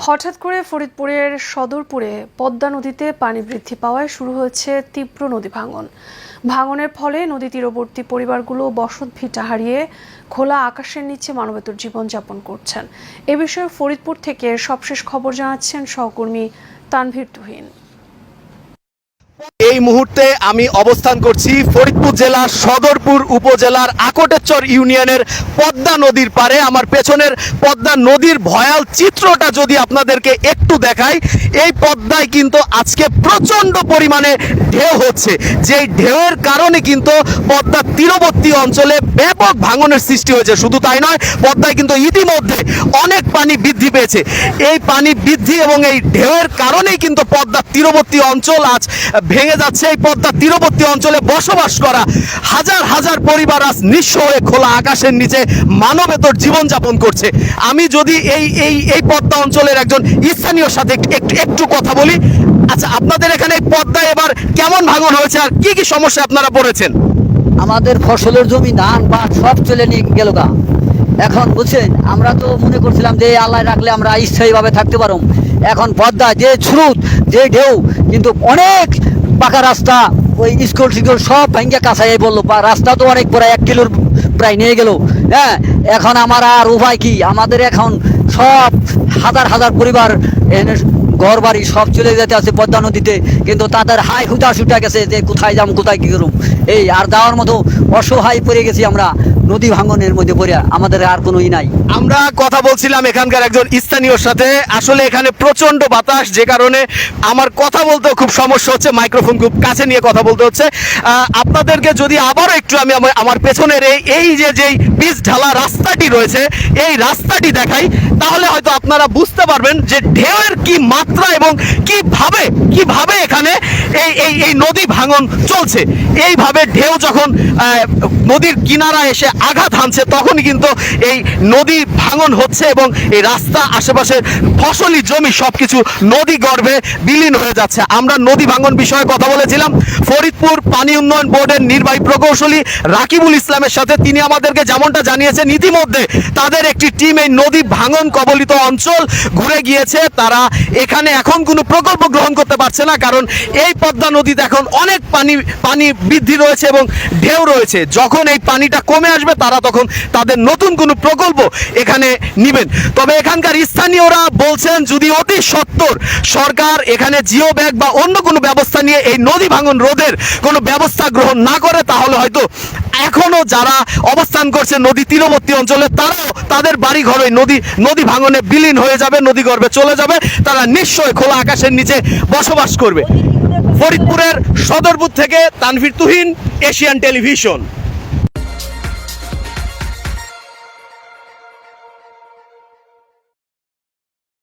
হঠাৎ করে ফরিদপুরের সদরপুরে পদ্মা নদীতে পানি বৃদ্ধি পাওয়ায় শুরু হয়েছে তীব্র নদী ভাঙন। ভাঙনের ফলে নদী তীরবর্তী পরিবারগুলো বসত ভিটা হারিয়ে খোলা আকাশের নিচে মানবেতর জীবনযাপন করছেন। এ বিষয়ে ফরিদপুর থেকে সবশেষ খবর জানাচ্ছেন সহকর্মী তানভীর তুহিন। এই মুহূর্তে আমি অবস্থান করছি ফরিদপুর জেলার সদরপুর উপজেলার আকটেশ্বর ইউনিয়নের পদ্মা নদীর পারে। আমার পেছনের পদ্মা নদীর ভয়াল চিত্রটা যদি আপনাদেরকে একটু দেখাই, এই পদ্মায় কিন্তু আজকে প্রচণ্ড পরিমাণে ঢেউ হচ্ছে, যেই ঢেউয়ের কারণে কিন্তু পদ্মার তীরবর্তী অঞ্চলে ব্যাপক ভাঙনের সৃষ্টি হয়েছে। শুধু তাই নয়, পদ্মায় কিন্তু ইতিমধ্যে অনেক পানি বৃদ্ধি পেয়েছে। এই পানি বৃদ্ধি এবং এই ঢেউয়ের কারণেই কিন্তু পদ্মার তীরবর্তী অঞ্চল আজ ভেঙে যাচ্ছে। এই পদ্মা তীরবর্তী অঞ্চলে বসবাস করা হাজার হাজার পরিবার আজ নিঃস্ব হয়ে খোলা আকাশের নিচে মানবেতর জীবনযাপন করছে। আমি যদি এই পদ্মা অঞ্চলের একজন স্থানীয় সাথে একটু কথা বলি। আচ্ছা, আপনাদের এখানে পদ্মা এবার কেমন ভাঙন হয়েছে আর কি কি সমস্যা আপনারা পড়েছেন? আমাদের ফসলের জমি ধান পাট সব চলে নিয়ে গেল গা। এখন বুঝছেন, আমরা তো মনে করছিলাম যে আল্লাহ রাখলে আমরা স্থায়ীভাবে থাকতে পারব। এখন পদ্মা যে স্রোত, যে ঢেউ, কিন্তু অনেক পাকা রাস্তা, ওই স্কুল টিকুল সব ভেঙে কাছাই বললো। রাস্তা তো অনেক প্রায় 1 কিলোর প্রায় নিয়ে গেল। হ্যাঁ, এখন আমার আর উপায় কি? আমাদের এখন সব হাজার হাজার পরিবার ঘর বাড়ি সব চলে যেতে আছে পদ্মা নদীতে, কিন্তু তাদের হাই হুতা ছুটা গেছে যে কোথায় যাম, কোথায় কী করুম। এই আর যাওয়ার মতো অসহায় পড়ে গেছি আমরা নদী ভাঙনের মধ্যে পড়ে, আমাদের আর কোনো নাই। আমরা কথা বলছিলাম এখানকার একজন স্থানীয়র সাথে। আসলে এখানে প্রচন্ড বাতাস, যে কারণে আমার কথা বলতেও খুব সমস্যা হচ্ছে, মাইক্রোফোন খুব কাছে নিয়ে কথা বলতে হচ্ছে। আপনাদেরকে যদি আবারও একটু আমি আমার পেছনের এই যেই পিচ ঢালা রাস্তাটি রয়েছে, এই রাস্তাটি দেখাই, তাহলে হয়তো আপনারা বুঝতে পারবেন যে ঢেউয়ের কি মাত্রা এবং কিভাবে এখানে এই নদী ভাঙন চলছে। এইভাবে ঢেউ যখন নদীর কিনারা এসে আঘাত হানছে, তখনই কিন্তু এই নদী ভাঙন হচ্ছে এবং এই রাস্তা, আশেপাশের ফসলি জমি সবকিছু নদী গর্ভে বিলীন হয়ে যাচ্ছে। আমরা নদী ভাঙন বিষয়ে কথা বলেছিলাম ফরিদপুর পানি উন্নয়ন বোর্ডের নির্বাহী প্রকৌশলী রাকিবুল ইসলামের সাথে। তিনি আমাদেরকে যেমনটা জানিয়েছেন, ইতিমধ্যে তাদের একটি টিম এই নদী ভাঙন কবলিত অঞ্চল ঘুরে গিয়েছে। তারা এখানে এখন কোনো প্রকল্প গ্রহণ করতে পারছে না, কারণ এই পদ্মা নদীতে এখন অনেক পানি বৃদ্ধি রয়েছে এবং ঢেউ রয়েছে। যখন এই পানিটা কমে আসবে, তারা তখন তাদের নতুন কোনো প্রকল্প এখানে নেবেন। তবে এখানকার স্থানীয়রা বলছেন, যদি অতি সত্বর সরকার এখানে জিও ব্যাগ বা অন্য কোনো ব্যবস্থা নিয়ে এই নদী ভাঙন রোধের কোনো ব্যবস্থা গ্রহণ না করে, তাহলে হয়তো এখনো যারা অবস্থান করছে নদী তীরবর্তী অঞ্চলে, তারাও তাদের বাড়ি ঘরে নদী ভাঙনে বিলীন হয়ে যাবে, নদী গর্ভে চলে যাবে। তারা নিশ্চয়ই খোলা আকাশের নিচে বসবাস করবে। ফরিদপুরের সদরপুর থেকে তানভীর তুহিন, এশিয়ান টেলিভিশন।